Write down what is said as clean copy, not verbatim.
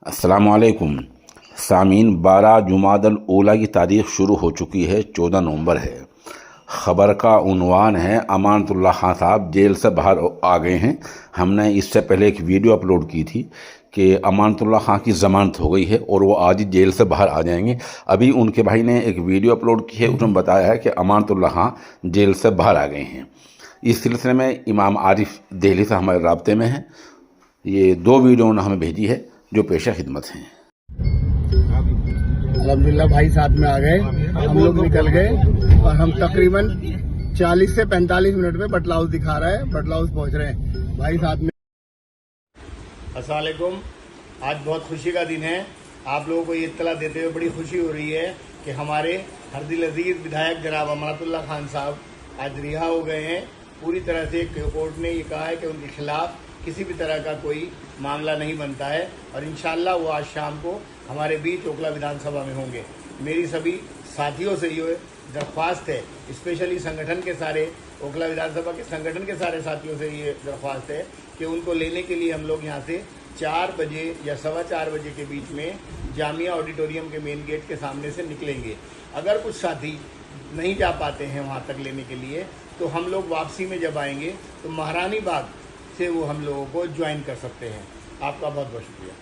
अस्सलामुअलैकुम सामीन। 12 जुमादल ऊला की तारीख शुरू हो चुकी है, 14 नवंबर है। ख़बर का उन्वान है अमानतुल्लाह खान साहब जेल से बाहर आ गए हैं। हमने इससे पहले एक वीडियो अपलोड की थी कि अमानतुल्लाह खान की ज़मानत हो गई है और वो आज ही जेल से बाहर आ जाएंगे। अभी उनके भाई ने एक वीडियो अपलोड की है, उसमें बताया है कि अमानतुल्लाह खान जेल से बाहर आ गए हैं। इस सिलसिले में इमाम आरिफ दिल्ली से हमारे राब्ते में हैं। ये 2 वीडियो उन्होंने हमें भेजी है जो पेशा खिदमत हैं। अल्हम्दुलिल्लाह भाई साथ में आ गए, हम लोग निकल गए और हम तकरीबन 40 से 45 मिनट में बटला हाउस दिखा रहा है, बटला हाउस पहुंच रहे हैं भाई साथ में। अस्सलाम वालेकुम। आज बहुत खुशी का दिन है। आप लोगों को ये इत्तला देते हुए बड़ी खुशी हो रही है कि हमारे हरदिल अजीज विधायक जनाब अमानतुल्लाह खान साहब आज रिहा हो गए हैं। पूरी तरह से कोर्ट ने ये कहा है कि उनके खिलाफ किसी भी तरह का कोई मामला नहीं बनता है और इंशाअल्लाह वो आज शाम को हमारे बीच ओखला विधानसभा में होंगे। मेरी सभी साथियों से ये दरख्वास्त है, स्पेशली संगठन के सारे ओखला विधानसभा के संगठन के सारे साथियों से ये दरख्वास्त है कि उनको लेने के लिए हम लोग यहाँ से 4 बजे या 4:15 बजे के बीच में जामिया ऑडिटोरियम के मेन गेट के सामने से निकलेंगे। अगर कुछ साथी नहीं जा पाते हैं वहाँ तक लेने के लिए तो हम लोग वापसी में जब आएंगे तो महारानी बाग से वो हम लोगों को ज्वाइन कर सकते हैं। आपका बहुत बहुत शुक्रिया।